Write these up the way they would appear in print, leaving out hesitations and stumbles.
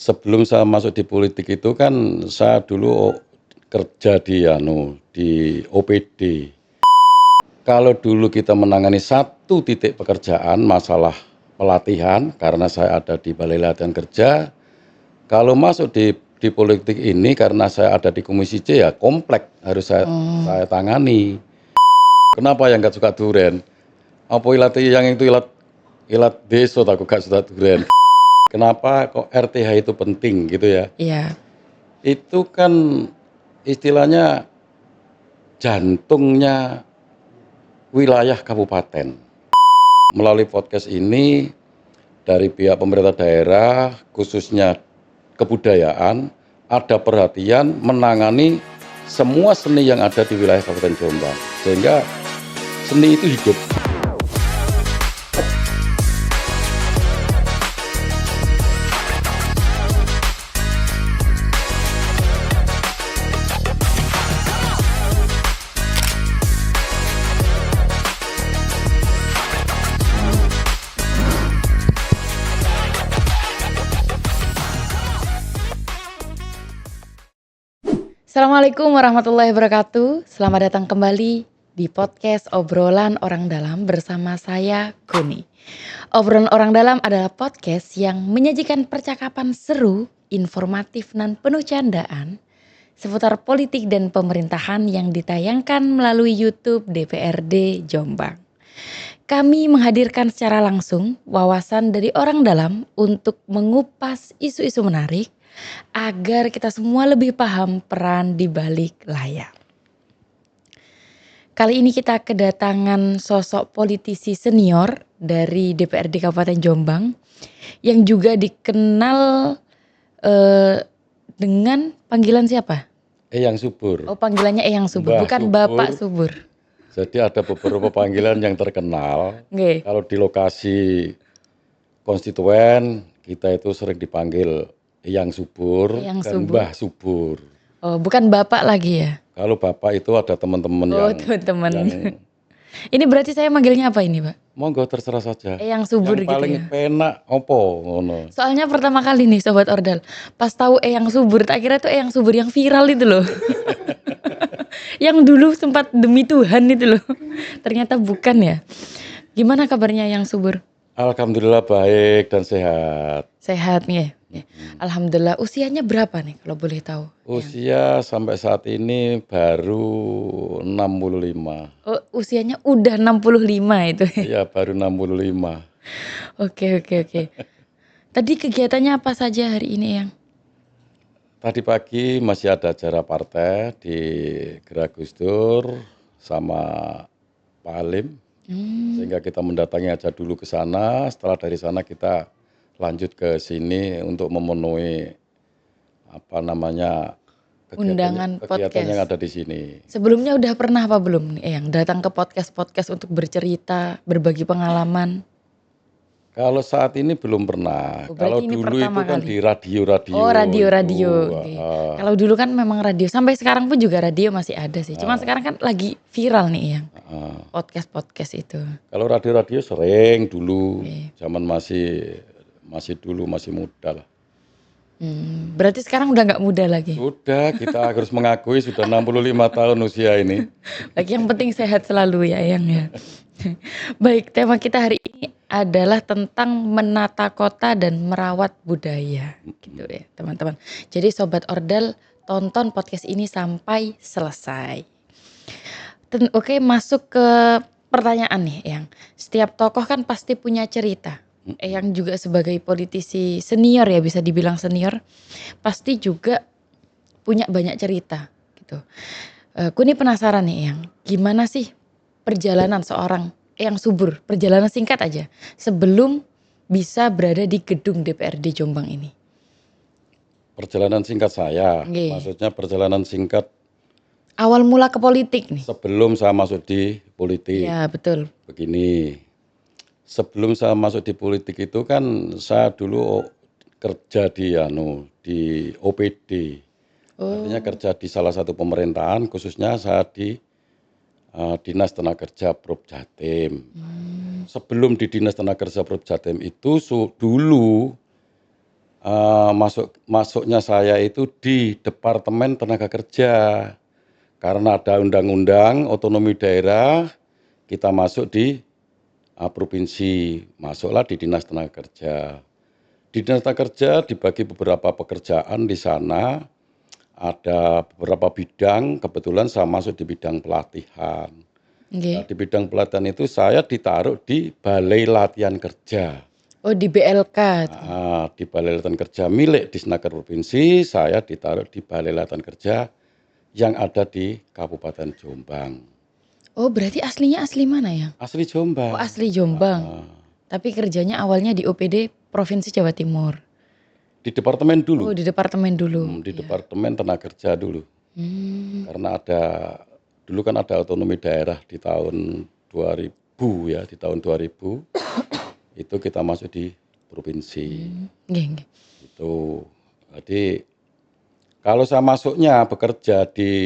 Sebelum saya masuk di politik itu kan saya dulu kerja di OPD. Kalau dulu kita menangani satu titik pekerjaan masalah pelatihan karena saya ada di Balai Latihan Kerja. Kalau masuk di politik ini karena saya ada di Komisi C ya komplek harus saya tangani. Kenapa yang nggak suka duren? Apa ilat yang itu ilat desa aku gak suka duren. Kenapa kok RTH itu penting gitu ya? Iya. Itu kan istilahnya jantungnya wilayah kabupaten. Melalui podcast ini dari pihak pemerintah daerah khususnya kebudayaan ada perhatian menangani semua seni yang ada di wilayah Kabupaten Jombang sehingga seni itu hidup. Assalamualaikum warahmatullahi wabarakatuh. Selamat datang kembali di podcast Obrolan Orang Dalam bersama saya, Kuni. Obrolan Orang Dalam adalah podcast yang menyajikan percakapan seru, informatif, dan penuh candaan seputar politik dan pemerintahan yang ditayangkan melalui YouTube DPRD Jombang. Kami menghadirkan secara langsung wawasan dari orang dalam untuk mengupas isu-isu menarik agar kita semua lebih paham peran di balik layar. Kali ini kita kedatangan sosok politisi senior dari DPRD Kabupaten Jombang yang juga dikenal dengan panggilan siapa? Eyang Subur. Oh, panggilannya Eyang Subur, Mbah bukan Subur. Bapak Subur. Jadi ada beberapa panggilan yang terkenal. Nggih. Kalau di lokasi konstituen kita itu sering dipanggil Eyang Subur Eyang dan Subur. Mbah Subur. Oh, bukan Bapak lagi ya? Kalau Bapak itu ada teman-teman Oh, yang teman-teman. Ini berarti saya manggilnya apa ini, Pak? monggo terserah saja. Eyang Subur Yang gitu paling ya. penak opo ngono. Soalnya pertama kali nih Sobat Ordal, pas tahu Eyang Subur, tak kira tuh Eyang Subur yang viral itu loh. Yang dulu sempat demi Tuhan itu loh. Ternyata bukan ya. Gimana kabarnya Eyang Subur? Alhamdulillah baik dan sehat. Sehat nih ya? Alhamdulillah. Usianya berapa nih kalau boleh tahu? Usia sampai saat ini baru 65. Oh, usianya udah 65 itu. Iya, baru 65. Oke. Tadi kegiatannya apa saja hari ini, Eyang? Tadi pagi masih ada acara partai di Gerak Gus Dur sama Pak Halim. Sehingga kita mendatangi aja dulu ke sana, setelah dari sana kita lanjut ke sini untuk memenuhi Undangan kegiatan yang podcast. ada di sini. Sebelumnya udah pernah apa belum nih Eyang datang ke podcast untuk bercerita, berbagi pengalaman? Kalau saat ini belum pernah. Oh, Kalau berarti ini dulu pertama itu kan kali. di radio-radio. Oh, radio. itu, Oke. Kalau dulu kan memang radio, sampai sekarang pun juga radio masih ada sih. Cuma sekarang kan lagi viral nih Eyang. Podcast itu. Kalau radio-radio sering dulu, Oke. zaman masih muda lah. Berarti sekarang udah nggak muda lagi. Sudah, kita harus mengakui sudah 65 tahun usia ini. Lagi yang penting sehat selalu ya Eyang ya. Baik, tema kita hari ini adalah tentang menata kota dan merawat budaya, gitu ya teman-teman. Jadi Sobat Ordal, tonton podcast ini sampai selesai. Oke, masuk ke pertanyaan nih Eyang. Setiap tokoh kan pasti punya cerita. Eyang juga sebagai politisi senior ya, bisa dibilang senior, pasti juga punya banyak cerita gitu. Aku nih penasaran nih Eyang, gimana sih perjalanan seorang Eyang Subur, perjalanan singkat aja sebelum bisa berada di gedung DPRD Jombang ini? Perjalanan singkat saya, Nggih. maksudnya perjalanan singkat Awal mula ke politik nih. sebelum saya masuk di politik. Iya, betul. Begini, sebelum saya masuk di politik itu kan saya dulu kerja di OPD. Artinya kerja di salah satu pemerintahan, khususnya saya di Dinas Tenaga Kerja Prop Jatim. Sebelum di Dinas Tenaga Kerja Prop Jatim itu dulu Masuknya saya itu di Departemen Tenaga Kerja. Karena ada undang-undang otonomi daerah, kita masuk di provinsi, masuklah di Dinas Tenaga Kerja. Di Dinas Tenaga Kerja dibagi beberapa pekerjaan di sana, ada beberapa bidang, kebetulan saya masuk di bidang pelatihan. Nah, Nggih. di bidang pelatihan itu saya ditaruh di Balai Latihan Kerja. Oh, di BLK tuh. Di Balai Latihan Kerja milik Disnaker Provinsi, saya ditaruh di Balai Latihan Kerja yang ada di Kabupaten Jombang. Oh, berarti aslinya asli mana ya? Asli Oh, Jombang. asli Jombang. Tapi kerjanya awalnya di OPD Provinsi Jawa Timur. Di departemen dulu. Oh, di departemen dulu. Di Iya. Departemen Tenaga Kerja dulu. Karena dulu kan ada otonomi daerah di tahun 2000 ya, di tahun 2000 itu kita masuk di provinsi. Nggih, nggih. Itu. Jadi kalau saya masuknya bekerja di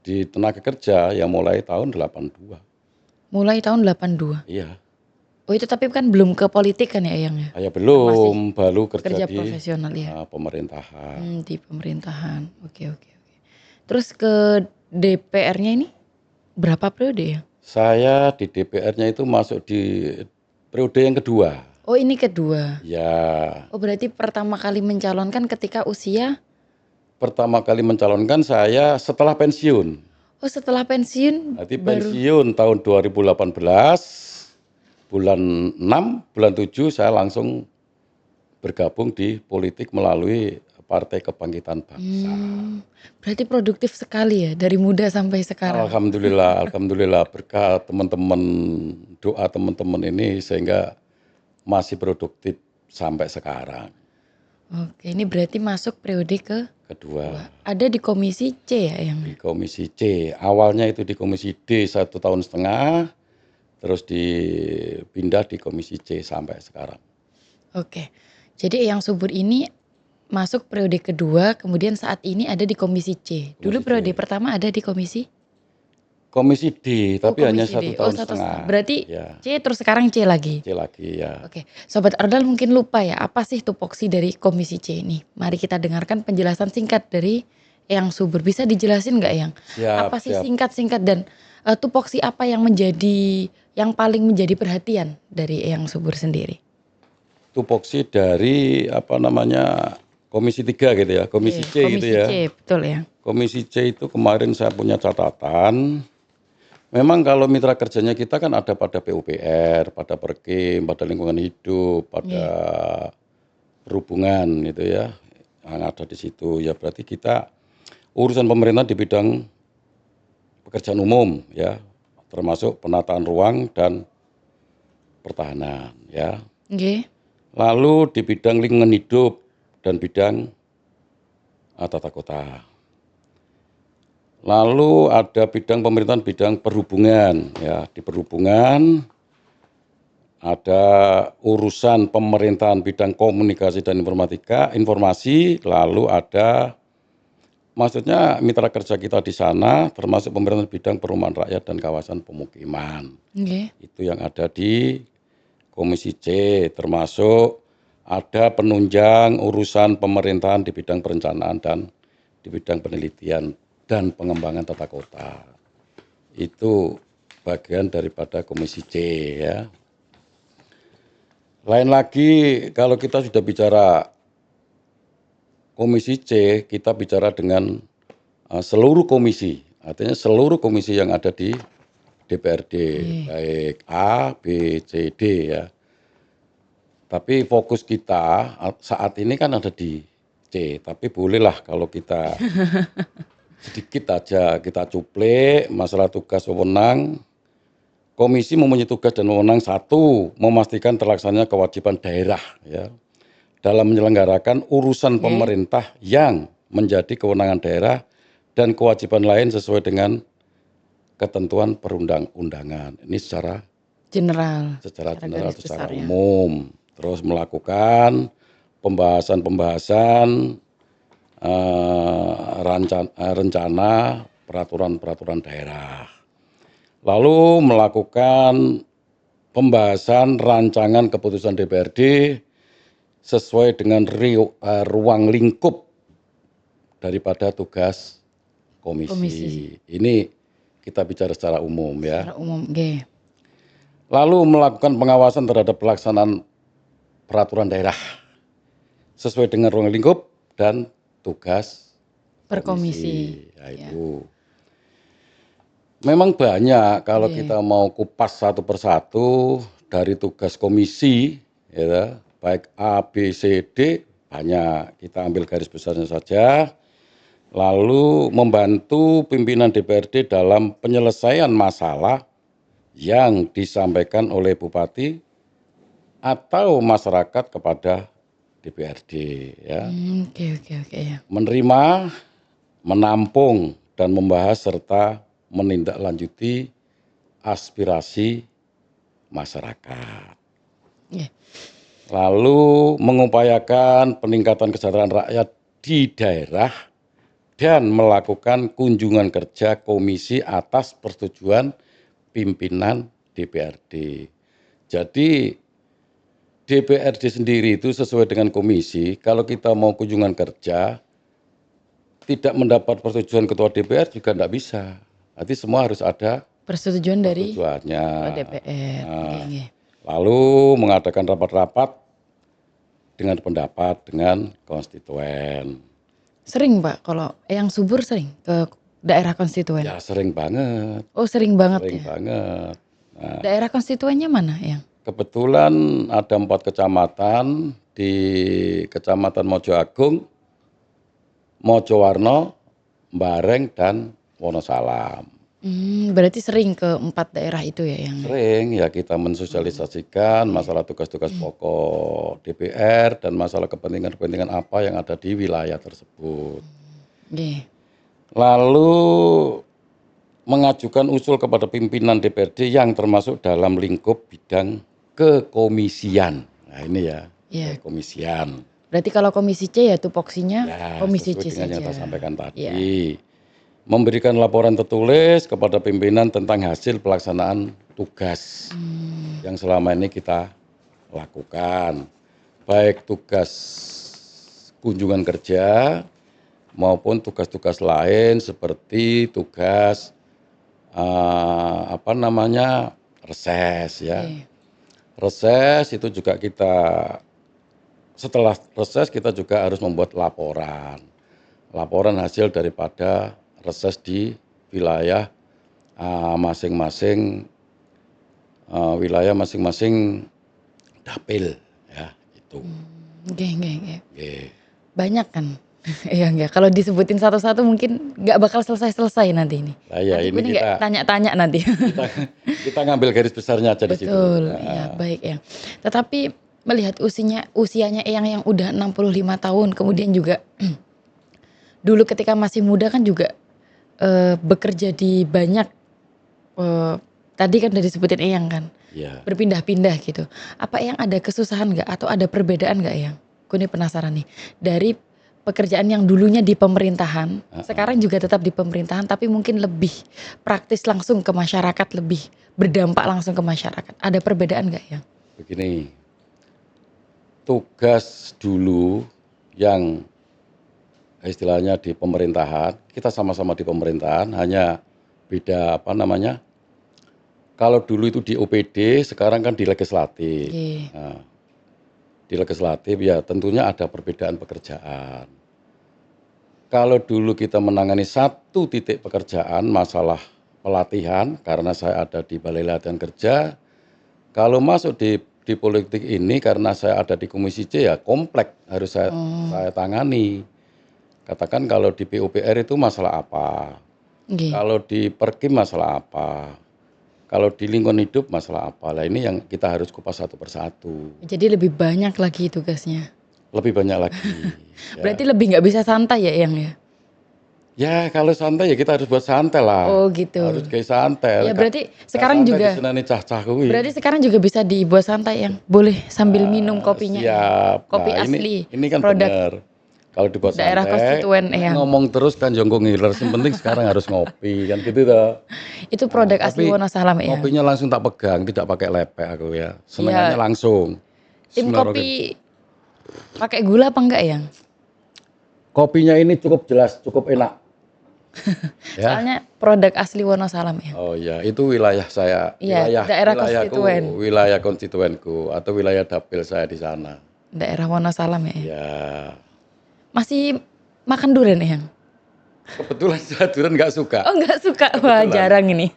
tenaga kerja ya mulai tahun 82. Mulai tahun 82. Iya. Oh, itu tapi kan belum ke politik kan ya, Eyang ya? Saya belum, baru Kerja kerja di profesional ya. pemerintahan. Di pemerintahan. Oke, oke, oke. Terus ke DPR-nya ini berapa periode ya? Saya di DPR-nya itu masuk di periode yang kedua. Oh, ini kedua. Ya, Oh, berarti pertama kali mencalonkan ketika usia? pertama kali mencalonkan saya setelah pensiun. Oh, setelah pensiun Nanti baru. pensiun tahun 2018, bulan 6, bulan 7 saya langsung bergabung di politik melalui Partai Kebangkitan Bangsa. Berarti produktif sekali ya dari muda sampai sekarang. Alhamdulillah berkat teman-teman, doa teman-teman ini sehingga masih produktif sampai sekarang. Oke, ini berarti masuk periode Kedua, ada di komisi C ya, Eyang? di Komisi C. Awalnya itu di Komisi D 1,5 tahun, terus dipindah di Komisi C sampai sekarang. Oke. Jadi Eyang Subur ini masuk periode kedua, kemudian saat ini ada di komisi C. Dulu Komisi periode C. pertama ada di komisi D, tapi hanya komisi D. 1,5 tahun. Berarti Ya, C terus sekarang C lagi. C lagi ya. Oke, Sobat Ardal mungkin lupa ya, apa sih tupoksi dari komisi C ini? Mari kita dengarkan penjelasan singkat dari Eyang Subur. Bisa dijelasin nggak, Eyang? Siap, Apa sih siap. singkat-singkat dan tupoksi apa yang paling menjadi perhatian dari Eyang Subur sendiri? Tupoksi dari Komisi 3 gitu ya, Komisi C gitu ya. Komisi C, betul ya. Komisi C itu kemarin saya punya catatan. Memang kalau mitra kerjanya kita kan ada pada PUPR, pada Perkim, pada lingkungan hidup, pada perhubungan gitu ya, yang ada di situ. Ya berarti kita urusan pemerintah di bidang pekerjaan umum ya, termasuk penataan ruang dan pertahanan ya. Nggih. Lalu di bidang lingkungan hidup dan bidang tata kota. Lalu ada bidang pemerintahan bidang perhubungan ya, di perhubungan ada urusan pemerintahan bidang komunikasi dan informasi, lalu ada maksudnya mitra kerja kita di sana termasuk pemerintahan bidang perumahan rakyat dan kawasan pemukiman. Itu yang ada di Komisi C, termasuk ada penunjang urusan pemerintahan di bidang perencanaan dan di bidang penelitian dan pengembangan tata kota. Itu bagian daripada Komisi C ya. Lain lagi kalau kita sudah bicara Komisi C, kita bicara dengan seluruh komisi, artinya seluruh komisi yang ada di DPRD, baik A, B, C, D ya. Tapi fokus kita saat ini kan ada di C, tapi bolehlah kalau kita sedikit aja kita cuplik masalah tugas wewenang. Komisi mempunyai tugas dan wewenang satu, memastikan terlaksananya kewajiban daerah ya dalam menyelenggarakan urusan pemerintah yang menjadi kewenangan daerah dan kewajiban lain sesuai dengan ketentuan perundang-undangan. Ini secara General. secara besar ya. umum. Terus melakukan pembahasan rencana peraturan-peraturan daerah. Lalu melakukan pembahasan rancangan keputusan DPRD sesuai dengan ruang lingkup daripada tugas Komisi. komisi. Ini kita bicara secara umum ya. Secara umum, nggih. Lalu melakukan pengawasan terhadap pelaksanaan peraturan daerah sesuai dengan ruang lingkup dan tugas Perkomisi. komisi. Nah, itu. Memang banyak kalau Iya. kita mau kupas satu persatu dari tugas komisi, ya, baik A, B, C, D, banyak. Kita ambil garis besarnya saja. Lalu membantu pimpinan DPRD dalam penyelesaian masalah yang disampaikan oleh bupati atau masyarakat kepada DPRD, ya. Oke ya. Menerima, menampung dan membahas serta menindaklanjuti aspirasi masyarakat. Iya. Lalu mengupayakan peningkatan kesejahteraan rakyat di daerah dan melakukan kunjungan kerja komisi atas persetujuan pimpinan DPRD. Jadi DPRD sendiri itu sesuai dengan komisi, kalau kita mau kunjungan kerja, tidak mendapat persetujuan ketua DPR juga tidak bisa. Nanti semua harus ada Persetujuan dari persetujuannya. Ketua DPR. Nah, Nggih. lalu mengadakan rapat-rapat dengan pendapat dengan konstituen. Sering Pak, kalau yang subur sering ke daerah konstituen? Ya sering banget, Oh sering banget sering ya? banget. Nah, Daerah konstituennya mana yang? kebetulan ada 4 kecamatan di Kecamatan Mojo Agung, Mojowarno, Bareng, dan Wonosalam. Berarti sering ke 4 daerah itu ya yang? Sering ya kita mensosialisasikan masalah tugas-tugas pokok DPR dan masalah kepentingan-kepentingan apa yang ada di wilayah tersebut. Nggih. Lalu mengajukan usul kepada pimpinan DPRD yang termasuk dalam lingkup bidang kekomisian. Nah ini ya, Iya. kekomisian. Berarti kalau komisi C ya tupoksinya Ya, komisi sesuai C dengan yang saja. saya sampaikan tadi. Iya. Memberikan laporan tertulis kepada pimpinan tentang hasil pelaksanaan tugas yang selama ini kita lakukan. Baik tugas kunjungan kerja maupun tugas-tugas lain seperti tugas reses ya. Oke. Reses itu juga setelah reses kita juga harus membuat laporan. Laporan hasil daripada reses di wilayah masing-masing dapil ya itu. Nggih. Nggih. Banyak kan? Iya nggak, kalau disebutin satu-satu mungkin nggak bakal selesai-selesai nanti ini. Nah, ya, Nanti ini ini nggak tanya-tanya nanti. kita ngambil garis besarnya aja di situ. Betul, Nah, ya baik ya. Tetapi melihat usianya Eyang yang udah 65 tahun, kemudian juga dulu ketika masih muda kan juga bekerja di banyak, tadi kan udah disebutin Eyang kan, ya. berpindah-pindah gitu. Apa Eyang ada kesusahan nggak atau ada perbedaan nggak Eyang? Aku nih penasaran nih, dari pekerjaan yang dulunya di pemerintahan, sekarang juga tetap di pemerintahan tapi mungkin lebih praktis langsung ke masyarakat, lebih berdampak langsung ke masyarakat. Ada perbedaan nggak Eyang? Begini, tugas dulu yang istilahnya di pemerintahan, kita sama-sama di pemerintahan, hanya beda kalau dulu itu di OPD, sekarang kan di legislatif. Oke. Nah, di legislatif ya tentunya ada perbedaan pekerjaan. Kalau dulu kita menangani satu titik pekerjaan, masalah pelatihan, karena saya ada di Balai Latihan Kerja, kalau masuk di politik ini karena saya ada di Komisi C ya komplek harus saya tangani. Katakan kalau di PUPR itu masalah apa, kalau di Perkim masalah apa, kalau di lingkungan hidup masalah apa. Lah ini yang kita harus kupas satu persatu. Jadi lebih banyak lagi tugasnya. Lebih banyak lagi. Berarti lebih nggak bisa santai ya Eyang ya? Ya kalau santai ya kita harus buat santai lah. Oh gitu. Harus kayak santai. Ya berarti sekarang juga. Berarti sekarang juga bisa dibuat santai Eyang. Boleh sambil minum kopinya. Siap. Kopi Nah, asli. Ini kan produk benar. Kalau dibuat daerah santai, konstituen Eyang. ngomong terus kan jongkong ngiler. Yang penting sekarang harus ngopi kan gitu toh. Itu produk asli Wonosalam Eyang. Kopinya langsung tak pegang, tidak pakai lepek aku ya. Senengannya langsung. Tim kopi Pakai gula apa enggak, Yang? Kopinya ini cukup jelas, cukup enak. Ya. Soalnya produk asli Wonosalam, ya. Oh ya, itu wilayah saya, Iya, daerah wilayahku, konstituen. wilayah konstituenku atau wilayah dapil saya di sana. Daerah Wonosalam, ya. Ya, Masih makan durian, Yang? kebetulan saya durian nggak suka. Oh, enggak suka. Wah, Kebetulan. jarang ini.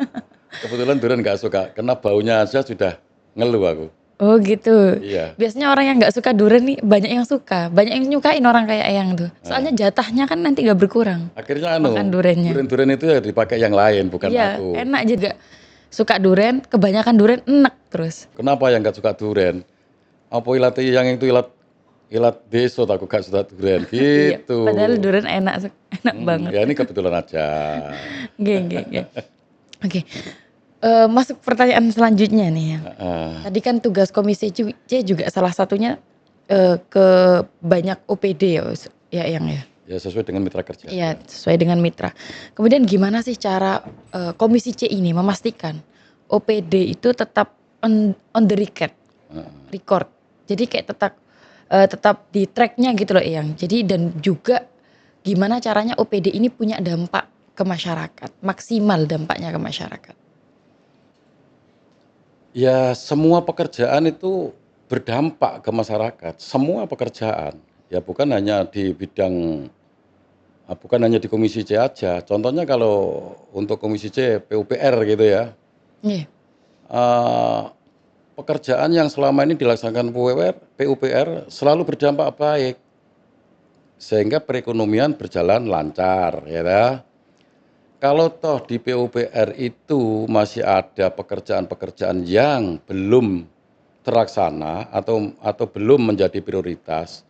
Kebetulan durian nggak suka, karena baunya aja sudah ngeluh aku. Oh, gitu. Iya. Biasanya orang yang nggak suka durian nih banyak yang suka, banyak yang nyukain orang kayak Eyang tuh. Soalnya jatahnya kan nanti nggak berkurang. Akhirnya Makan duriannya. durian itu ya dipakai yang lain, bukan Iya, aku. enak juga. Suka durian, kebanyakan durian enak terus. Kenapa yang nggak suka durian? Apa ilat yang itu ilat deso aku gak suka durian Iya, gitu. padahal durian enak, enak banget. Ya ini kebetulan aja. Oke. Oke. Masuk pertanyaan selanjutnya nih, Yang. Tadi kan tugas Komisi C juga salah satunya ke banyak OPD ya, Yang ya. Ya sesuai dengan mitra kerja. Iya, sesuai dengan mitra. Kemudian gimana sih cara Komisi C ini memastikan OPD itu tetap on the record. Jadi kayak tetap di tracknya gitu loh, Yang. Jadi dan juga gimana caranya OPD ini punya dampak ke masyarakat, maksimal dampaknya ke masyarakat. Ya semua pekerjaan itu berdampak ke masyarakat. Semua pekerjaan. Ya bukan hanya di bidang bukan hanya di Komisi C aja. Contohnya kalau untuk Komisi C PUPR gitu ya. Iya. Pekerjaan yang selama ini dilaksanakan PUPR selalu berdampak baik. Sehingga perekonomian berjalan lancar, ya dah. Kalau toh di PUPR itu masih ada pekerjaan-pekerjaan yang belum terlaksana atau belum menjadi prioritas,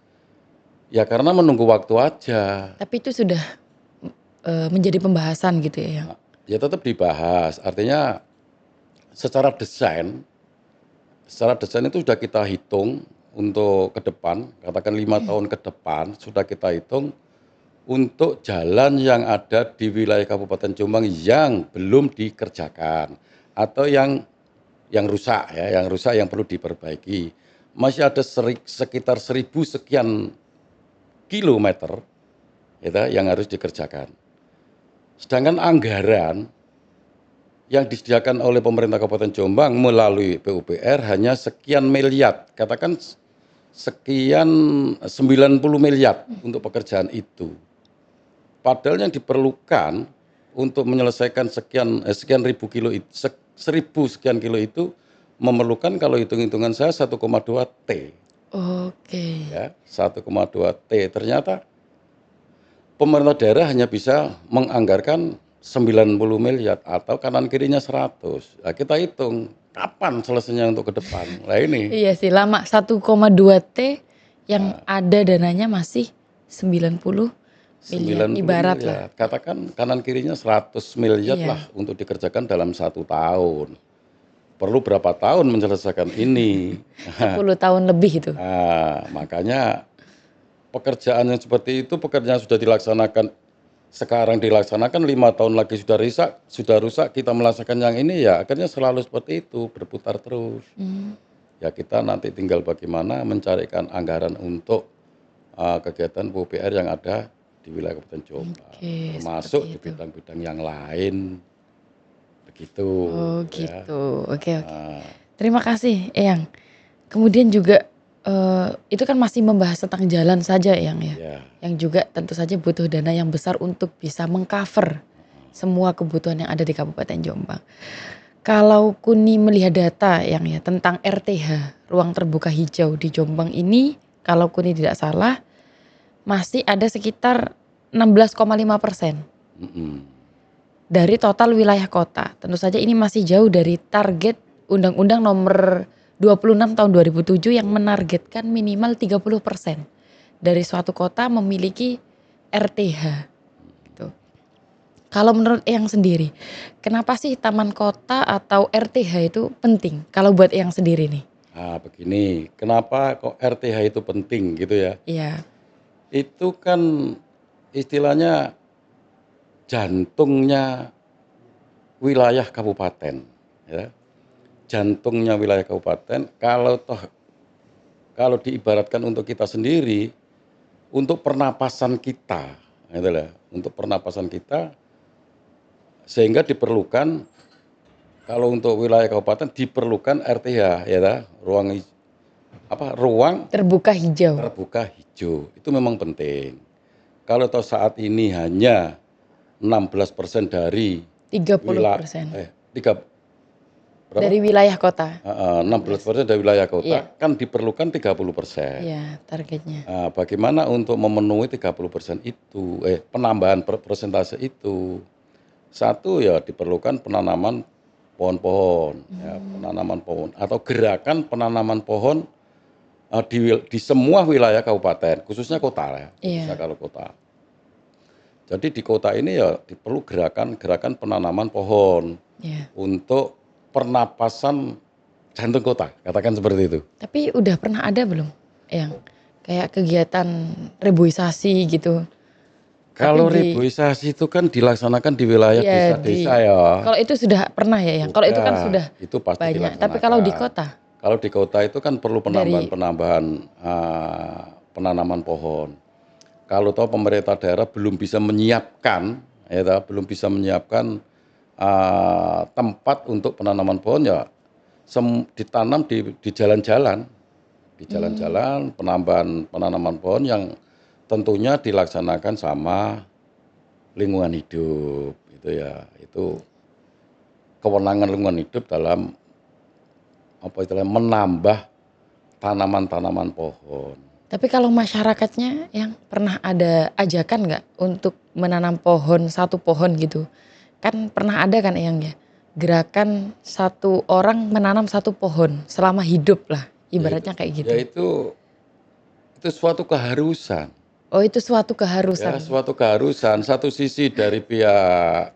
ya karena menunggu waktu aja. Tapi itu sudah menjadi pembahasan gitu ya, Yang. Ya tetap dibahas. Artinya secara desain itu sudah kita hitung untuk ke depan, katakan 5 tahun ke depan sudah kita hitung untuk jalan yang ada di wilayah Kabupaten Jombang yang belum dikerjakan atau yang rusak ya, yang perlu diperbaiki. Masih ada sekitar 1.000 sekian kilometer ya, yang harus dikerjakan. Sedangkan anggaran yang disediakan oleh pemerintah Kabupaten Jombang melalui PUPR hanya sekian miliar, katakan sekian 90 miliar untuk pekerjaan itu. Padahal yang diperlukan untuk menyelesaikan sekian ribu kilo itu, 1.000 sekian kilo itu memerlukan kalau hitung-hitungan saya 1,2 T. Oke. Ya, 1,2 T. Ternyata pemerintah daerah hanya bisa menganggarkan 90 miliar atau kanan kirinya 100. Nah, kita hitung kapan selesainya untuk ke depan. Nah ini. Iya sih, lama 1,2 T yang ada dananya masih 90 miliar 90 ibarat miliar. lah. Katakan kanan kirinya 100 miliar Iya. lah untuk dikerjakan dalam 1 tahun. Perlu berapa tahun menyelesaikan ini? 10 tahun lebih itu. Nah, makanya pekerjaan yang seperti itu pekerjaan sudah dilaksanakan sekarang 5 tahun lagi sudah rusak kita melaksanakan yang ini ya akhirnya selalu seperti itu berputar terus. Ya kita nanti tinggal bagaimana mencarikan anggaran untuk kegiatan PUPR yang ada di wilayah Kabupaten Jombang, Oke, termasuk seperti di itu. bidang-bidang yang lain, begitu. Oh Ya. gitu, oke. Nah, Terima kasih, Eyang. Kemudian juga itu kan masih membahas tentang jalan saja, Eyang ya. ya. Yang juga tentu saja butuh dana yang besar untuk bisa mengcover semua kebutuhan yang ada di Kabupaten Jombang. Kalau Kuni melihat data yang ya tentang RTH, ruang terbuka hijau di Jombang ini, kalau Kuni tidak salah, masih ada sekitar 16,5% Mm-mm. dari total wilayah kota. Tentu saja ini masih jauh dari target Undang-Undang nomor 26 tahun 2007 yang menargetkan minimal 30% dari suatu kota memiliki RTH. Gitu. Kalau menurut Eyang sendiri, kenapa sih taman kota atau RTH itu penting? Kalau buat Eyang sendiri nih. Nah, begini, kenapa kok RTH itu penting gitu ya? Iya. Itu kan istilahnya jantungnya wilayah kabupaten, ya. Jantungnya wilayah kabupaten. Kalau toh kalau diibaratkan untuk kita sendiri, untuk pernapasan kita, gitu lah, untuk pernapasan kita, sehingga diperlukan kalau untuk wilayah kabupaten diperlukan RTH, ya dah, ruang Terbuka hijau. terbuka hijau. Itu memang penting. Kalau toh saat ini hanya 16% dari 30%. tiga berapa? Dari wilayah kota. 16% dari wilayah kota, Iya. kan diperlukan 30%. Iya, targetnya. Nah, bagaimana untuk memenuhi 30% itu, penambahan persentase itu? Satu ya diperlukan penanaman pohon-pohon, ya, penanaman pohon atau gerakan penanaman pohon di semua wilayah kabupaten, khususnya kota ya, khususnya Iya. kalau kota. Jadi di kota ini ya perlu gerakan penanaman pohon Iya. untuk pernapasan jantung kota, katakan seperti itu. Tapi udah pernah ada belum yang kayak kegiatan reboisasi gitu? Kalau Tapi di reboisasi itu kan dilaksanakan di wilayah iya desa-desa ya. kalau itu sudah pernah ya yang? Kalau itu kan sudah Itu pasti banyak. Tapi kalau di dilaksanakan. kota Kalau di kota itu kan perlu dari penambahan penanaman pohon. Kalau tahu pemerintah daerah belum bisa menyiapkan, ya belum bisa menyiapkan tempat untuk penanaman pohon ya ditanam di jalan-jalan, penambahan penanaman pohon yang tentunya dilaksanakan sama lingkungan hidup, itu ya, itu kewenangan lingkungan hidup dalam menambah tanaman-tanaman pohon. Tapi kalau masyarakatnya yang pernah ada ajakan nggak untuk menanam pohon, satu pohon gitu? Kan pernah ada kan Eyang ya, gerakan satu orang menanam satu pohon selama hidup lah, ibaratnya kayak gitu. Ya itu suatu keharusan. Oh itu suatu Ya, keharusan. suatu keharusan. Satu sisi dari pihak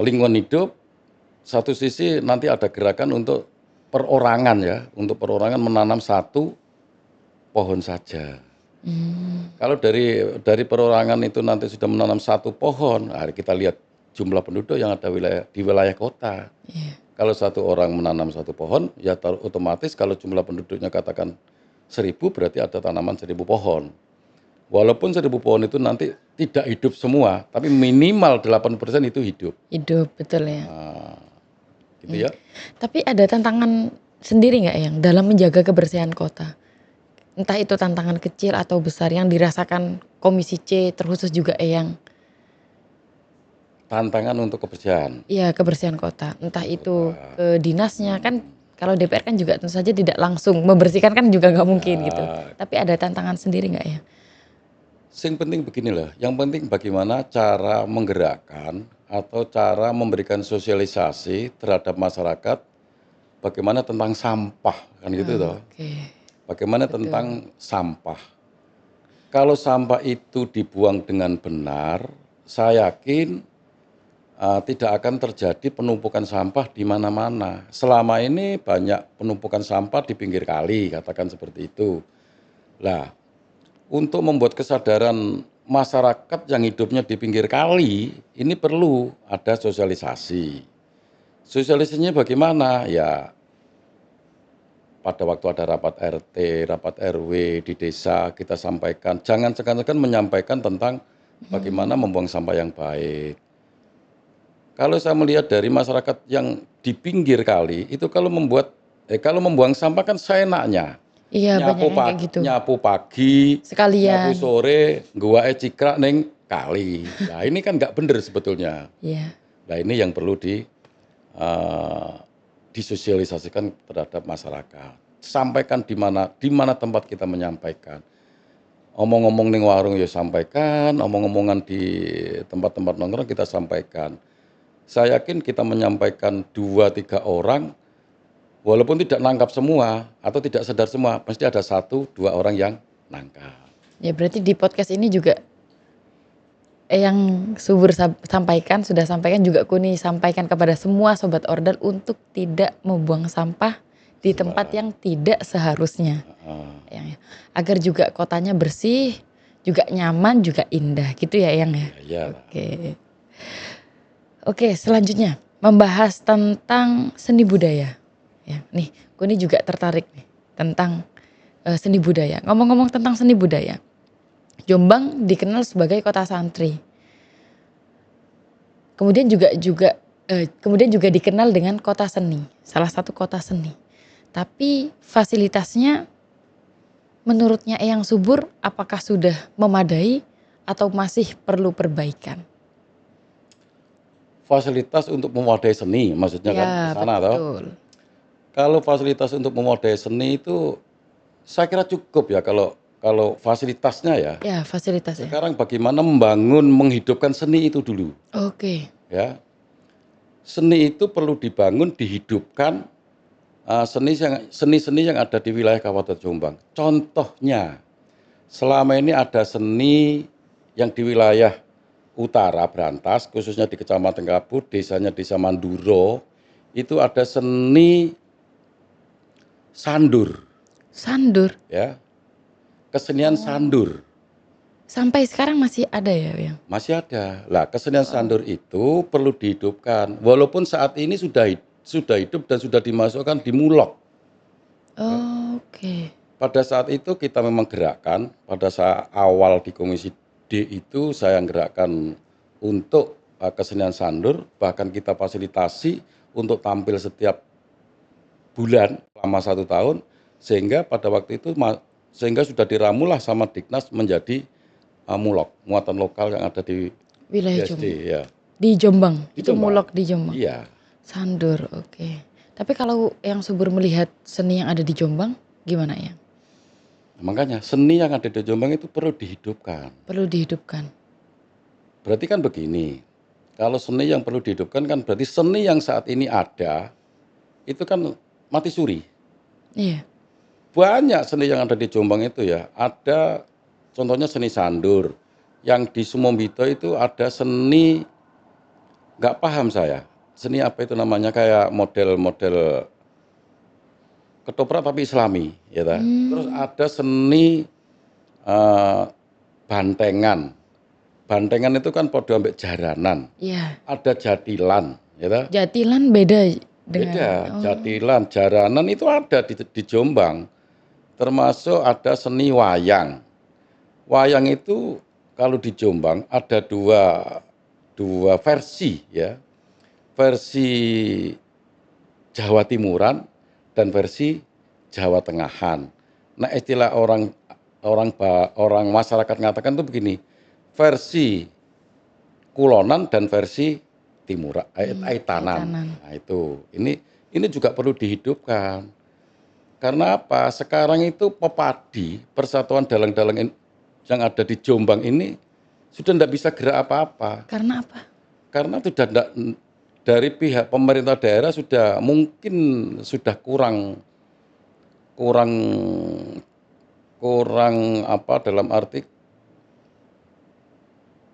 lingkungan hidup, satu sisi nanti ada gerakan untuk perorangan ya, untuk perorangan menanam satu pohon saja. Kalau dari perorangan itu nanti sudah menanam satu pohon, kita lihat jumlah penduduk yang ada di wilayah kota. Iya. Kalau satu orang menanam satu pohon, ya otomatis kalau jumlah penduduknya katakan 1.000, berarti ada tanaman 1.000 pohon. Walaupun 1.000 pohon itu nanti tidak hidup semua, tapi minimal 8% itu hidup. Hidup betul ya. Gitu ya. Tapi ada tantangan sendiri nggak yang dalam menjaga kebersihan kota? Entah itu tantangan kecil atau besar yang dirasakan Komisi C terkhusus juga Eyang. Tantangan untuk kebersihan. Iya kebersihan kota. Entah itu ke dinasnya kan kalau DPR kan juga tentu saja tidak langsung membersihkan kan juga nggak mungkin gitu. Tapi ada tantangan sendiri nggak ya? Yang penting beginilah, yang penting bagaimana cara menggerakkan atau cara memberikan sosialisasi terhadap masyarakat bagaimana tentang sampah, kan gitu toh. Oke. Bagaimana tentang sampah. Kalau sampah itu dibuang dengan benar, saya yakin tidak akan terjadi penumpukan sampah di mana-mana. Selama ini banyak penumpukan sampah di pinggir kali, katakan seperti itu. Lah, untuk membuat kesadaran masyarakat yang hidupnya di pinggir kali, ini perlu ada sosialisasi. Sosialisasinya bagaimana? Ya, pada waktu ada rapat RT, rapat RW di desa, kita sampaikan. Jangan segan-segan menyampaikan tentang bagaimana membuang sampah yang baik. Kalau saya melihat dari masyarakat yang di pinggir kali, itu kalau membuang sampah kan seenaknya. Iya banyak yang kayak gitu. Nyapu pagi, Sekalian. nyapu sore, gua cikrak neng kali. Nah ini kan nggak bener sebetulnya. Iya. Nah ini yang perlu disosialisasikan terhadap masyarakat. Sampaikan di mana tempat kita menyampaikan. Omong-omong ning warung ya sampaikan, omong-omongan di tempat-tempat nongkrong kita sampaikan. Saya yakin kita menyampaikan 2-3 orang, walaupun tidak nangkap semua atau tidak sadar semua, pasti ada 1-2 orang yang nangkap. Ya berarti di podcast ini juga yang Subur sudah sampaikan juga Kuni sampaikan kepada semua Sobat Ordal untuk tidak membuang sampah di tempat yang tidak seharusnya. Agar juga kotanya bersih, juga nyaman, juga indah gitu ya Yang ya? Ya. Oke, selanjutnya membahas tentang seni budaya. Ya, nih, Kuni juga tertarik nih tentang seni budaya. Ngomong-ngomong tentang seni budaya, Jombang dikenal sebagai kota santri. Kemudian juga dikenal dengan kota seni, salah satu kota seni. Tapi fasilitasnya menurutnya Eyang Subur apakah sudah memadai atau masih perlu perbaikan? Fasilitas untuk mewadai seni, maksudnya kan ke Ya, sana toh. betul. Kalau fasilitas untuk mewadai seni itu saya kira cukup ya kalau kalau fasilitasnya ya. Ya, fasilitas ya. Sekarang bagaimana membangun, menghidupkan seni itu dulu, Oke. ya. Seni itu perlu dibangun, dihidupkan, seni-seni yang ada di wilayah Kabupaten Jombang. Contohnya, selama ini ada seni yang di wilayah utara Brantas, khususnya di Kecamatan Kabut, desanya Desa Manduro, itu ada seni sandur, Sandur. ya, kesenian sandur. Sampai sekarang masih ada ya, Yang? Masih ada. Lah, kesenian sandur itu perlu dihidupkan. Walaupun saat ini sudah hidup dan sudah dimasukkan di Mulok. Oke. Pada saat itu kita memang gerakkan, pada saat awal di Komisi D itu saya gerakkan untuk kesenian sandur, bahkan kita fasilitasi untuk tampil setiap bulan selama 1 tahun, sehingga pada waktu itu sehingga sudah diramulah sama Diknas menjadi Mulok, muatan lokal yang ada di Wilayah BSD, Jombang. ya. Di Jombang. Di Itu Jombang. Mulok di Jombang. Iya. Sandur, oke. Tapi kalau Yang Subur melihat seni yang ada di Jombang, gimana ya? Makanya seni yang ada di Jombang itu perlu dihidupkan. Perlu dihidupkan. Berarti kan begini, kalau seni yang perlu dihidupkan kan berarti seni yang saat ini ada, itu kan mati suri. Iya. Banyak seni yang ada di Jombang itu ya, ada contohnya seni sandur. Yang di Sumombito itu ada seni, nggak paham saya, seni apa itu namanya, kayak model-model ketoprak tapi Islami, ya ta. Terus ada seni bantengan. Bantengan itu kan podo ambek jaranan. Iya. Ada jatilan, ya ta. Jatilan beda dengan Beda, jatilan, jaranan itu ada di Jombang. Termasuk ada seni wayang. Wayang itu kalau di Jombang ada dua versi ya. Versi Jawa Timuran dan versi Jawa Tengahan. Nah, istilah orang masyarakat mengatakan itu begini, versi Kulonan dan versi Timuran, Aitanan. Nah, itu. Ini juga perlu dihidupkan. Karena apa? Sekarang itu pepadi, persatuan dalang-dalang yang ada di Jombang ini sudah tidak bisa gerak apa-apa. Karena apa? Karena sudah tidak, dari pihak pemerintah daerah sudah mungkin sudah kurang apa, dalam arti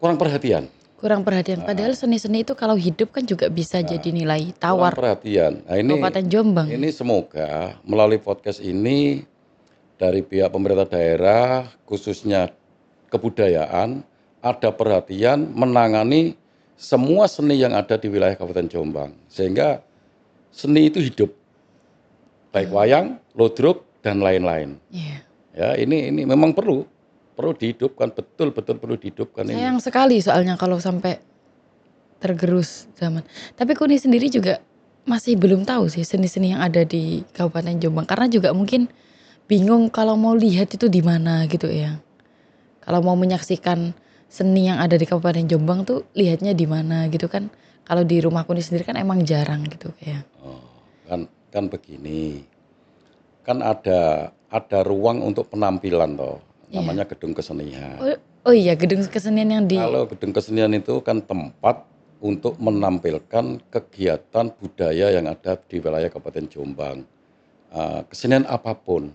kurang perhatian. Kurang perhatian. Padahal seni-seni itu kalau hidup kan juga bisa jadi nilai Kurang tawar perhatian. Nah, Kabupaten Jombang. ini semoga melalui podcast ini dari pihak pemerintah daerah, khususnya kebudayaan, ada perhatian menangani semua seni yang ada di wilayah Kabupaten Jombang, sehingga seni itu hidup, baik wayang, ludruk, dan lain-lain. Iya. Ya, ini memang perlu dihidupkan, betul-betul perlu dihidupkan ini. Sayang sekali soalnya kalau sampai tergerus zaman. Tapi Kuni sendiri juga masih belum tahu sih seni-seni yang ada di Kabupaten Jombang, karena juga mungkin bingung kalau mau lihat itu di mana gitu ya. Kalau mau menyaksikan seni yang ada di Kabupaten Jombang tuh lihatnya di mana gitu kan. Kalau di rumah Kuni sendiri kan emang jarang gitu kayak. Oh, kan begini. Kan ada ruang untuk penampilan toh. Namanya gedung kesenian. Oh iya, gedung kesenian yang di Kalau gedung kesenian itu kan tempat untuk menampilkan kegiatan budaya yang ada di wilayah Kabupaten Jombang. Kesenian apapun.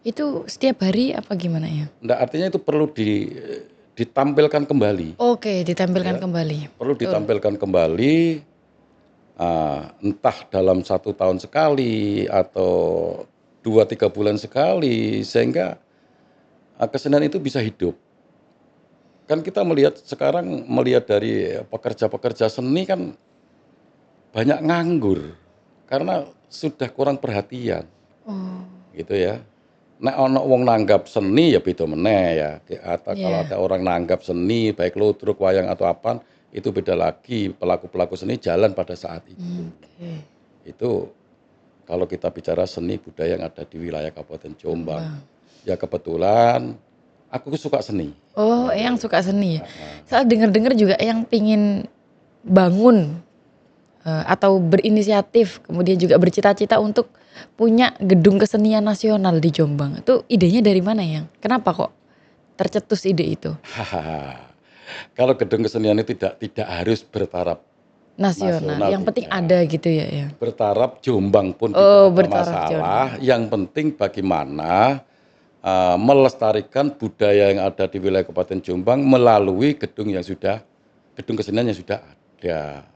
itu setiap hari apa gimana ya? Nggak, artinya itu perlu ditampilkan kembali. Oke, ditampilkan kembali. Perlu ditampilkan kembali, entah dalam 1 tahun sekali atau 2-3 bulan sekali, sehingga kesenian itu bisa hidup. Kan kita melihat dari pekerja-pekerja seni kan banyak nganggur karena sudah kurang perhatian, gitu ya. nek ana wong nanggap seni ya beda meneh ya. Atau kalau Iya. ada orang nanggap seni baik ludruk, wayang atau apaan, itu beda lagi. Pelaku-pelaku seni jalan pada saat itu. Oke. Itu kalau kita bicara seni budaya yang ada di wilayah Kabupaten Jombang. Jombang. Ya kebetulan aku suka seni. Oh, Gitu. Eyang suka seni ya? Heeh. Soal denger-denger juga Eyang pingin bangun atau berinisiatif, kemudian juga bercita-cita untuk punya gedung kesenian nasional di Jombang. Itu idenya dari mana, Yang? Kenapa kok tercetus ide itu? Kalau gedung kesenian itu tidak harus bertaraf Nasional, nasional, yang penting tidak. ada gitu ya, Yang? Bertaraf Jombang pun Oh, tidak ada bertaraf masalah. Jombang. Yang penting bagaimana melestarikan budaya yang ada di wilayah Kabupaten Jombang melalui gedung kesenian yang sudah ada.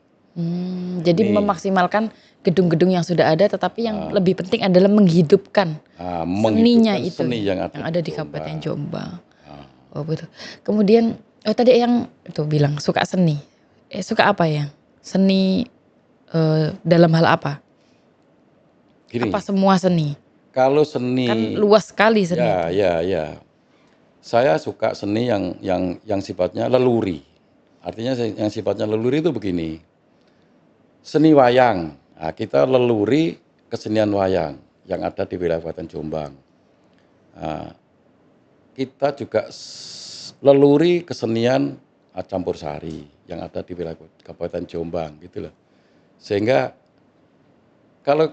Jadi Ini memaksimalkan gedung-gedung yang sudah ada, tetapi yang lebih penting adalah menghidupkan seninya menghidupkan itu seni ya, yang yang ada ada di di Kabupaten Jombang. Jombang. Ah, Oh betul. Kemudian, oh tadi yang itu bilang suka seni. Suka apa ya? Seni dalam hal apa? Apa Gini, semua seni? kalau Kan seni, luas sekali seni ya, itu. ya, ya, saya suka seni yang sifatnya leluri. Artinya yang sifatnya leluri itu begini, seni wayang. Nah, kita leluri kesenian wayang yang ada di wilayah Kabupaten Jombang. Nah, kita juga leluri kesenian campur sari yang ada di wilayah Kabupaten Jombang gitu loh. Sehingga kalau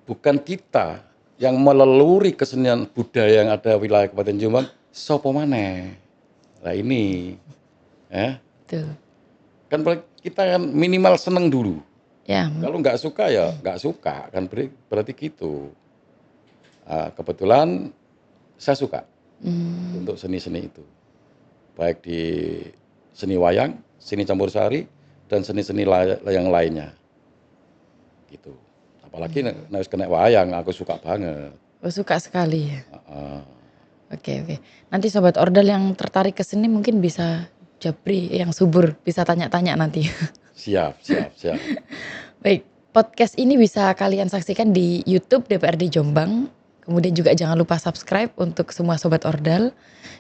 bukan kita yang meleluri kesenian budaya yang ada di wilayah Kabupaten Jombang, sapa maneh. Nah ini, ya. Tuh. Kan kita kan minimal seneng dulu. Ya. Kalau nggak suka ya nggak suka, kan berarti gitu. Kebetulan saya suka untuk seni-seni itu. Baik di seni wayang, seni campur sari, dan seni-seni yang lainnya. Gitu. Apalagi nek kena wayang, aku suka banget. Oh, suka sekali ya. Heeh. Oke, oke. Nanti sobat Ordal yang tertarik ke seni mungkin bisa japri yang subur, bisa tanya-tanya nanti. Siap, siap, siap. Baik, podcast ini bisa kalian saksikan di YouTube DPRD Jombang. Kemudian juga jangan lupa subscribe untuk semua sobat Ordal.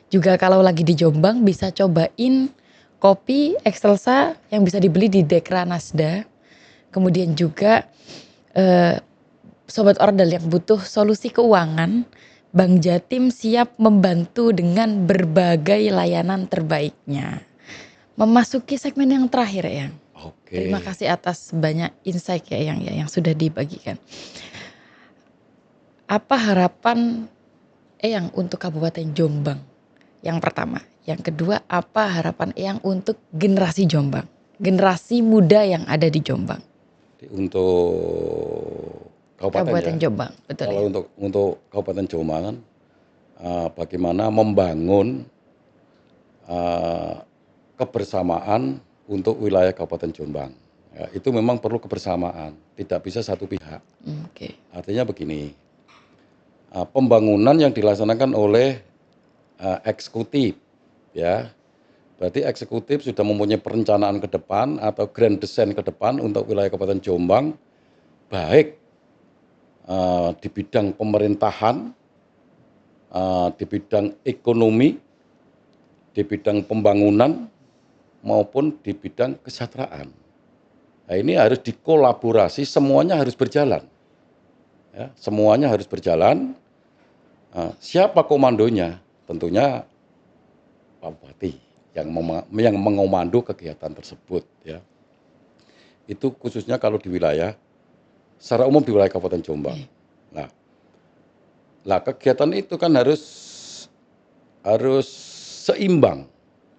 Juga kalau lagi di Jombang bisa cobain kopi Excelsa yang bisa dibeli di Dekra Nasda. Kemudian juga sobat Ordal yang butuh solusi keuangan, Bank Jatim siap membantu dengan berbagai layanan terbaiknya. Memasuki segmen yang terakhir ya. Oke. Terima kasih atas banyak insight ya yang sudah dibagikan. Apa harapan Eyang untuk Kabupaten Jombang? Yang pertama. Yang kedua, apa harapan Eyang untuk generasi Jombang? Generasi muda yang ada di Jombang. Untuk kabupaten ya. Jombang, betul Kalau ya. untuk Kabupaten Jombang kan, bagaimana membangun kebersamaan untuk wilayah Kabupaten Jombang. Ya, itu memang perlu kebersamaan, tidak bisa satu pihak. Oke. Artinya begini, pembangunan yang dilaksanakan oleh eksekutif, ya, berarti eksekutif sudah mempunyai perencanaan ke depan atau grand design ke depan untuk wilayah Kabupaten Jombang, baik di bidang pemerintahan, di bidang ekonomi, di bidang pembangunan, maupun di bidang kesejahteraan. Nah, ini harus dikolaborasi, semuanya harus berjalan. Ya, semuanya harus berjalan. Siapa komandonya? Tentunya Pak Bupati yang mengomando kegiatan tersebut. Ya. Itu khususnya kalau di wilayah, secara umum di wilayah Kabupaten Jombang. Nah, kegiatan itu kan harus seimbang,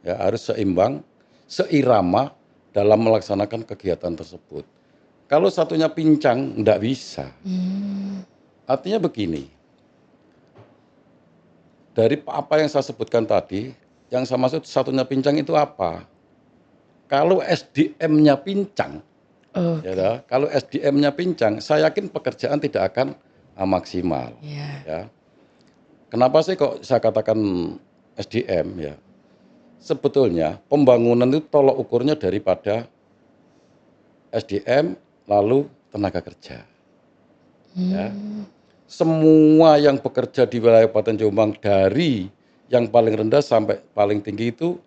ya, harus seimbang, seirama dalam melaksanakan kegiatan tersebut. Kalau satunya pincang, enggak bisa. Artinya begini, dari apa yang saya sebutkan tadi, yang saya maksud satunya pincang itu apa? Kalau SDM-nya pincang, ya, kalau SDM-nya pincang, saya yakin pekerjaan tidak akan maksimal. Ya. Kenapa sih kok saya katakan SDM ya? Sebetulnya pembangunan itu tolok ukurnya daripada SDM lalu tenaga kerja. Ya. semua yang bekerja di wilayah Kabupaten Jombang dari yang paling rendah sampai paling tinggi itu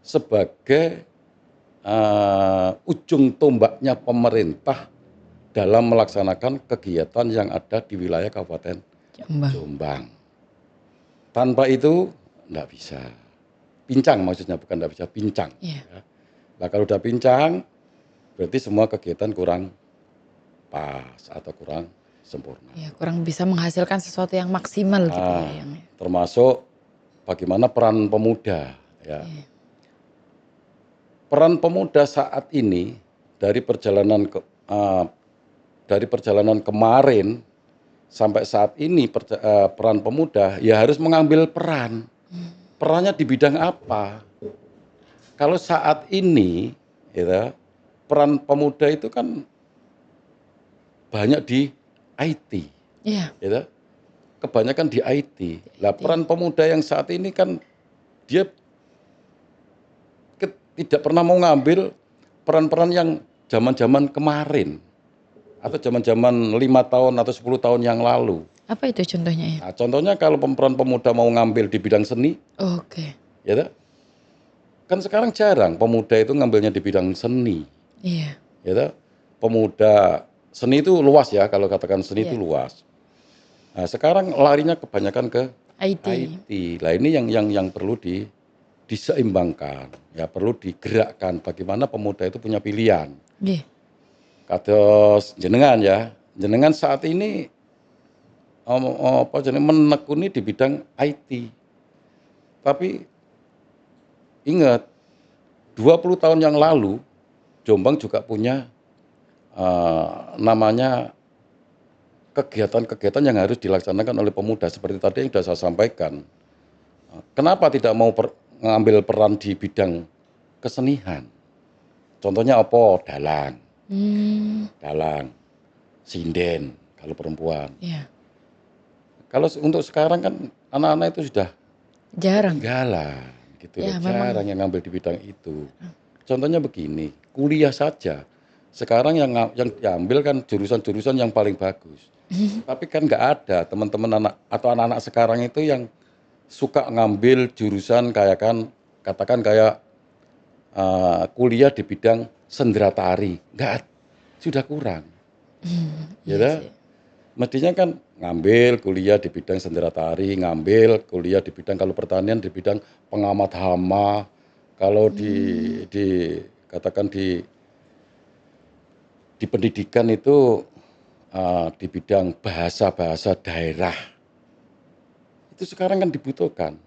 sebagai ujung tombaknya pemerintah dalam melaksanakan kegiatan yang ada di wilayah Kabupaten Jombang. Jombang. Tanpa itu enggak bisa. Pincang maksudnya, bukan enggak bisa, pincang. Iya. Ya. Nah kalau udah pincang, berarti semua kegiatan kurang pas atau kurang sempurna. Ya, kurang bisa menghasilkan sesuatu yang maksimal gitu ya, Yang. Termasuk bagaimana peran pemuda. Ya. Iya. Peran pemuda saat ini dari perjalanan kemarin sampai saat ini peran pemuda ya harus mengambil peran. Perannya di bidang apa? Kalau saat ini, ya, peran pemuda itu kan banyak di IT, Iya. ya, kebanyakan di IT. Lah peran pemuda yang saat ini kan dia tidak pernah mau ngambil peran-peran yang zaman-zaman kemarin atau zaman-zaman 5 tahun atau 10 tahun yang lalu. Apa itu contohnya ya? Nah, contohnya kalau peran pemuda mau ngambil di bidang seni, Oke. ya, kan sekarang jarang pemuda itu ngambilnya di bidang seni. Iya. Ya, pemuda seni itu luas ya, kalau katakan seni itu Iya. luas. Nah, sekarang larinya kebanyakan ke IT. IT. Lah ini yang perlu diseimbangkan, ya perlu digerakkan bagaimana pemuda itu punya pilihan. Nggih. Kados jenengan ya, jenengan saat ini menekuni di bidang IT. Tapi ingat, 20 tahun yang lalu Jombang juga punya namanya kegiatan-kegiatan yang harus dilaksanakan oleh pemuda seperti tadi yang sudah saya sampaikan. Kenapa tidak mau mengambil peran di bidang kesenian? Contohnya apa? Dalang, sinden kalau perempuan. Iya. Kalau untuk sekarang kan anak-anak itu sudah Jarang. ketinggalan, gitu Ya, loh. memang. Jarang yang ngambil di bidang itu. Contohnya begini, kuliah saja. Sekarang yang diambil kan jurusan-jurusan yang paling bagus. Tapi kan nggak ada teman-teman anak-anak sekarang itu yang suka ngambil jurusan katakan kayak kuliah di bidang sendera tari. Nggak, sudah kurang. Iya Ya, sih. mestinya kan ngambil kuliah di bidang sendera tari, ngambil kuliah di bidang kalau pertanian di bidang pengamat hama, kalau katakan di pendidikan itu di bidang bahasa-bahasa daerah. Itu sekarang kan dibutuhkan.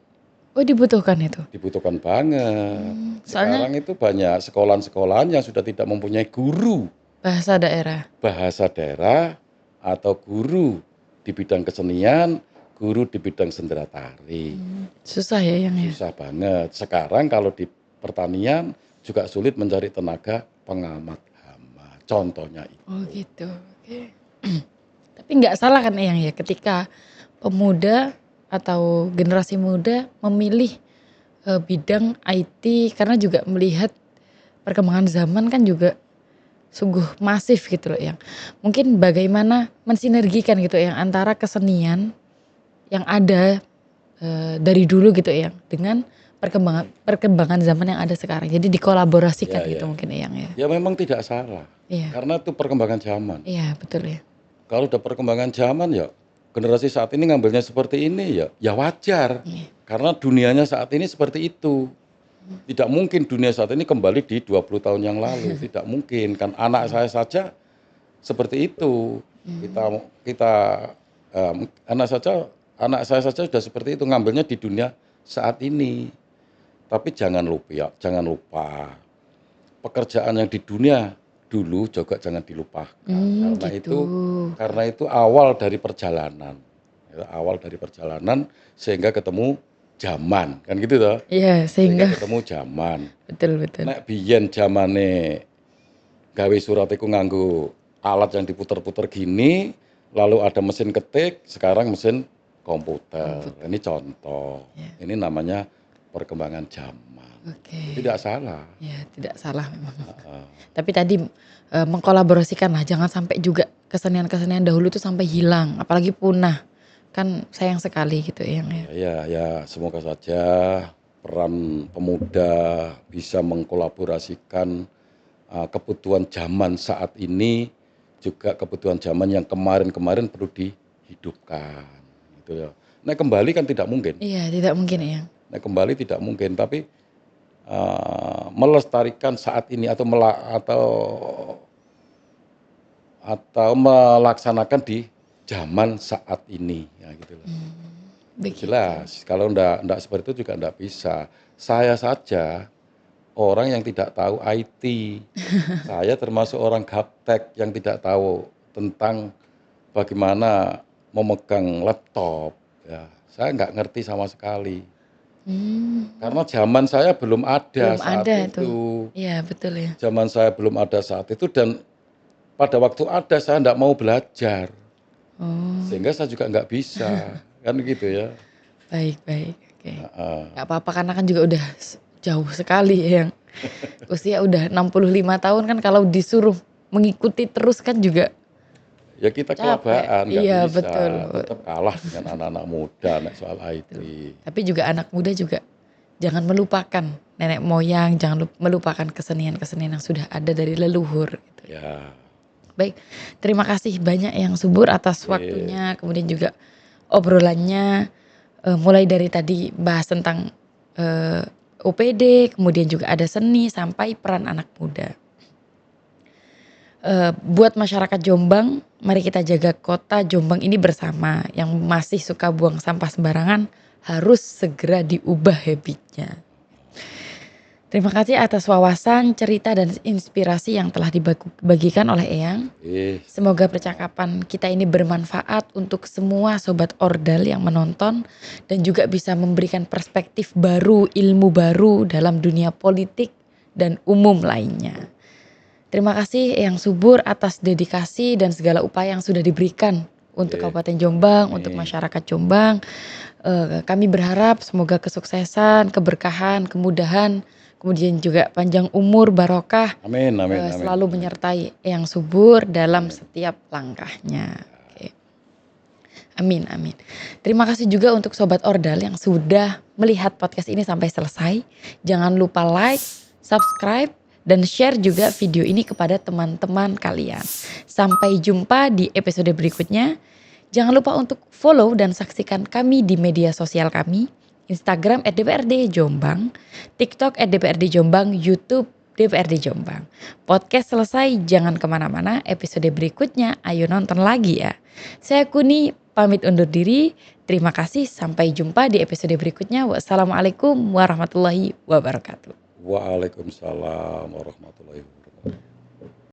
Oh, dibutuhkan itu? Dibutuhkan banget. Soalnya Sekarang itu banyak sekolahan-sekolahan yang sudah tidak mempunyai guru bahasa daerah. bahasa daerah atau guru di bidang kesenian, guru di bidang sendera tari. Susah ya, Yang ya? Susah banget. Sekarang kalau di pertanian juga sulit mencari tenaga pengamat hama. Contohnya itu. Oh gitu. Oke. Tapi nggak salah kan Yang ya ketika pemuda atau generasi muda memilih bidang IT karena juga melihat perkembangan zaman kan juga sungguh masif gitu loh Yang. Mungkin bagaimana mensinergikan gitu Yang antara kesenian yang ada dari dulu gitu Yang dengan perkembangan zaman yang ada sekarang. Jadi dikolaborasikan Ya, gitu ya. mungkin Yang ya. Ya memang tidak salah. Iya. Karena itu perkembangan zaman. Iya, betul ya. Kalau udah perkembangan zaman ya generasi saat ini ngambilnya seperti ini ya wajar. Iya. Karena dunianya saat ini seperti itu. Tidak mungkin dunia saat ini kembali di 20 tahun yang lalu. Tidak mungkin. Kan anak saya saja seperti itu. Kita anak saya saja sudah seperti itu ngambilnya di dunia saat ini. Tapi jangan lupa pekerjaan yang di dunia dulu juga jangan dilupakan. Karena itu awal dari perjalanan. Ya, awal dari perjalanan sehingga ketemu zaman, kan gitu toh? Iya, sehingga ketemu zaman. betul. Nek biyen zamane gawe surat iku nganggo alat yang diputer-puter gini, lalu ada mesin ketik, sekarang mesin komputer. Ini contoh. Iya. Ini namanya perkembangan zaman. Oke. Tidak salah. Ya, tidak salah memang. Heeh. Tapi tadi mengkolaborasikan lah, jangan sampai juga kesenian-kesenian dahulu tuh sampai hilang, apalagi punah. Kan sayang sekali gitu ya, Yang, ya. Ya, semoga saja peran pemuda bisa mengkolaborasikan kebutuhan zaman saat ini juga kebutuhan zaman yang kemarin-kemarin perlu dihidupkan. Gitu ya. Nah kembali kan tidak mungkin. Iya, tidak mungkin ya. Nah kembali tidak mungkin, tapi melestarikan saat ini atau melaksanakan di zaman saat ini, ya gitu loh. Begitu. Jelas, kalau ndak seperti itu juga ndak bisa. Saya saja orang yang tidak tahu IT. Saya termasuk orang gaptek yang tidak tahu tentang bagaimana memegang laptop. Ya, saya nggak ngerti sama sekali. Karena zaman saya belum ada Belum saat ada itu. tuh. Iya, betul ya. Zaman saya belum ada saat itu dan pada waktu ada saya nggak mau belajar. Oh, Sehingga saya juga nggak bisa. Kan gitu ya. baik. Oke. Heeh. Nggak apa-apa karena kan juga udah jauh sekali ya, Yang. Usia udah 65 tahun kan kalau disuruh mengikuti terus kan juga Ya kita capek. kelabaan, nggak Iya, bisa. betul. Tetap kalah dengan anak-anak muda nek soal IT. Tapi juga anak muda juga jangan melupakan nenek moyang, jangan melupakan kesenian-kesenian yang sudah ada dari leluhur gitu. Ya, Baik, terima kasih banyak Yang Subur atas Oke. waktunya, kemudian juga obrolannya mulai dari tadi bahas tentang OPD, kemudian juga ada seni sampai peran anak muda. Buat masyarakat Jombang, mari kita jaga kota Jombang ini bersama. Yang masih suka buang sampah sembarangan harus segera diubah habitnya. Terima kasih atas wawasan, cerita, dan inspirasi yang telah dibagikan oleh Eyang. Semoga percakapan kita ini bermanfaat untuk semua sobat Ordal yang menonton dan juga bisa memberikan perspektif baru, ilmu baru dalam dunia politik dan umum lainnya. Terima kasih Eyang Subur atas dedikasi dan segala upaya yang sudah diberikan untuk Kabupaten Jombang, untuk masyarakat Jombang. Kami berharap semoga kesuksesan, keberkahan, kemudahan, kemudian juga panjang umur, barokah Amin. selalu menyertai Eyang Subur dalam setiap langkahnya. Oke. Amin. Terima kasih juga untuk Sobat Ordal yang sudah melihat podcast ini sampai selesai. Jangan lupa like, subscribe, dan share juga video ini kepada teman-teman kalian. Sampai jumpa di episode berikutnya. Jangan lupa untuk follow dan saksikan kami di media sosial kami. Instagram @DPRD Jombang, TikTok @DPRD Jombang, YouTube DPRD Jombang. Podcast selesai, jangan kemana-mana, episode berikutnya ayo nonton lagi ya. Saya Kuni, pamit undur diri, terima kasih, sampai jumpa di episode berikutnya. Wassalamualaikum warahmatullahi wabarakatuh. Waalaikumsalam warahmatullahi wabarakatuh.